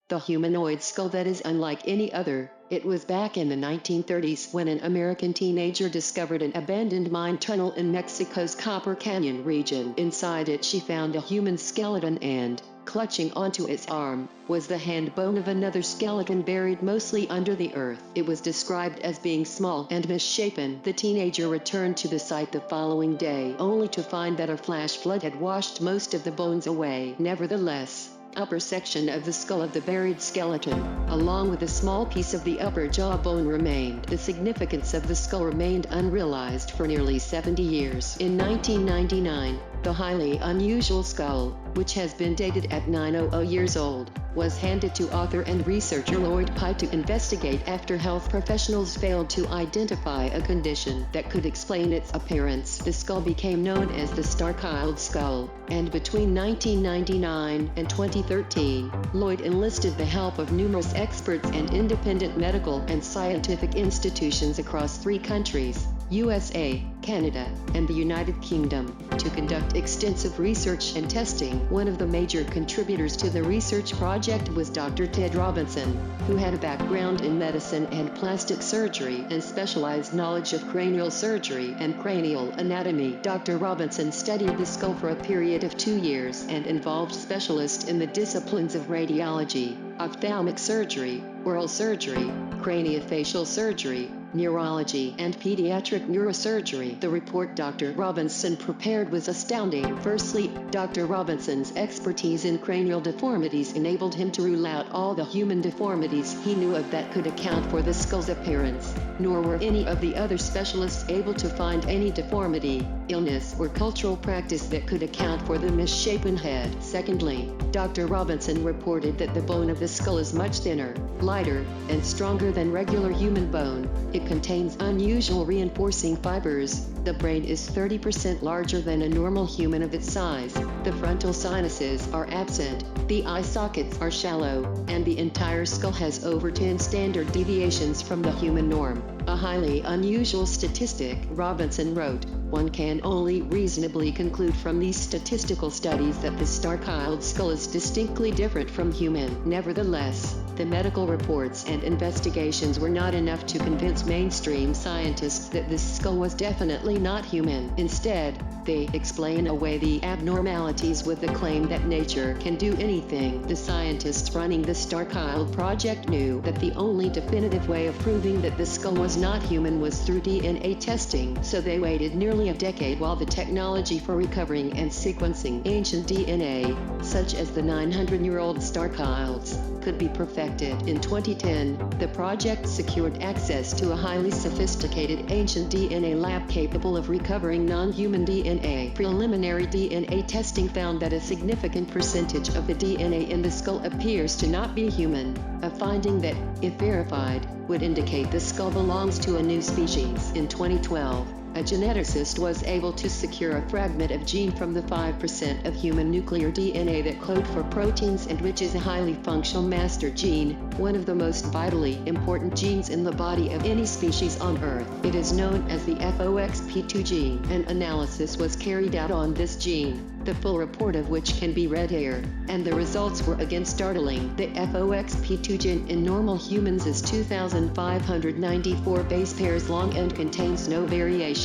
the humanoid skull that is unlike any other. It was back in the 1930s when an American teenager discovered an abandoned mine tunnel in Mexico's Copper Canyon region. Inside it she found a human skeleton and, clutching onto its arm, was the hand bone of another skeleton buried mostly under the earth. It was described as being small and misshapen. The teenager returned to the site the following day, only to find that a flash flood had washed most of the bones away. Nevertheless, upper section of the skull of the buried skeleton, along with a small piece of the upper jawbone remained. The significance of the skull remained unrealized for nearly 70 years. In 1999, the highly unusual skull, which has been dated at 900 years old, was handed to author and researcher Lloyd Pye to investigate after health professionals failed to identify a condition that could explain its appearance. The skull became known as the star-colored skull, and between 1999 and 2013, Lloyd enlisted the help of numerous experts and independent medical and scientific institutions across 3 countries, USA, Canada, and the United Kingdom, to conduct extensive research and testing. One of the major contributors to the research project was Dr. Ted Robinson, who had a background in medicine and plastic surgery and specialized knowledge of cranial surgery and cranial anatomy. Dr. Robinson studied the skull for a period of 2 years and involved specialists in the disciplines of radiology, ophthalmic surgery, oral surgery, craniofacial surgery, neurology, and pediatric neurosurgery. The report Dr. Robinson prepared was astounding. Firstly, Dr. Robinson's expertise in cranial deformities enabled him to rule out all the human deformities he knew of that could account for the skull's appearance, nor were any of the other specialists able to find any deformity, illness, or cultural practice that could account for the misshapen head. Secondly, Dr. Robinson reported that the bone of the skull is much thinner, lighter, and stronger than regular human bone. It contains unusual reinforcing fibers. The brain is 30% larger than a normal human of its size. The frontal sinuses are absent, the eye sockets are shallow, and the entire skull has over 10 standard deviations from the human norm. A highly unusual statistic, Robinson wrote. One can only reasonably conclude from these statistical studies that the star-colored skull is distinctly different from human. Nevertheless, the medical reports and investigations were not enough to convince mainstream scientists that this skull was definitely not human. Instead, they explain away the abnormalities with the claim that nature can do anything. The scientists running the star-colored project knew that the only definitive way of proving that the skull was not human was through DNA testing, so they waited nearly a decade while the technology for recovering and sequencing ancient DNA, such as the 900-year-old star-coloreds, could be perfected. In 2010, the project secured access to a highly sophisticated ancient DNA lab capable of recovering non-human DNA. Preliminary DNA testing found that a significant percentage of the DNA in the skull appears to not be human, a finding that, if verified, would indicate the skull belongs to a new species. In 2012, a geneticist was able to secure a fragment of gene from the 5% of human nuclear DNA that code for proteins and which is a highly functional master gene, one of the most vitally important genes in the body of any species on Earth. It is known as the FOXP2 gene. An analysis was carried out on this gene, the full report of which can be read here, and the results were again startling. The FOXP2 gene in normal humans is 2,594 base pairs long and contains no variations.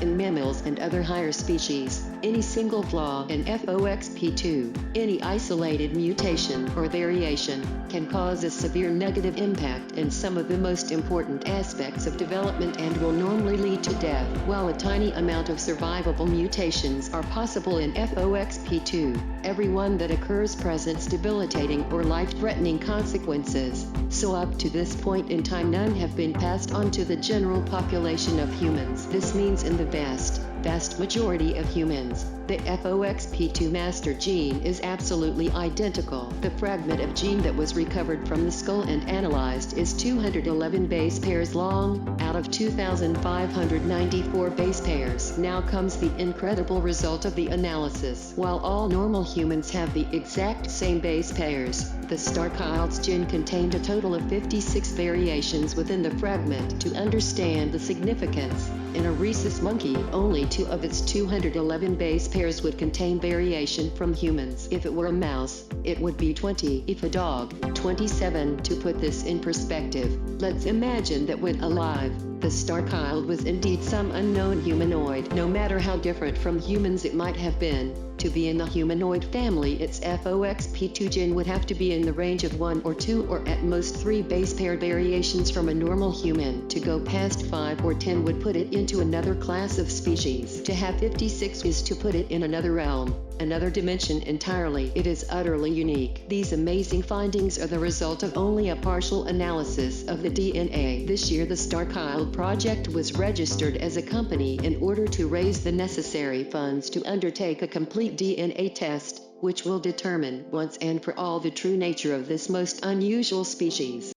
In mammals and other higher species, any single flaw in FOXP2, any isolated mutation or variation, can cause a severe negative impact in some of the most important aspects of development and will normally lead to death. While a tiny amount of survivable mutations are possible in FOXP2, every one that occurs presents debilitating or life-threatening consequences, so up to this point in time none have been passed on to the general population of humans. This means in the vast majority of humans, the FOXP2 master gene is absolutely identical. The fragment of gene that was recovered from the skull and analyzed is 211 base pairs long, out of 2,594 base pairs. Now comes the incredible result of the analysis. While all normal humans have the exact same base pairs, the star-colored's gene contained a total of 56 variations within the fragment. To understand the significance, In a rhesus monkey, only 2 of its 211 base pairs would contain variation from humans. If it were a mouse, it would be 20. If a dog, 27. To put this in perspective, let's imagine that when alive, the star child was indeed some unknown humanoid. No matter how different from humans it might have been, to be in the humanoid family, its FOXP2 gene would have to be in the range of 1 or 2 or at most 3 base pair variations from a normal human. To go past 5 or 10 would put it into another class of species. To have 56 is to put it in another realm, another dimension entirely. It is utterly unique. These amazing findings are the result of only a partial analysis of the DNA. This year the StarChild project was registered as a company in order to raise the necessary funds to undertake a complete DNA test, which will determine once and for all the true nature of this most unusual species.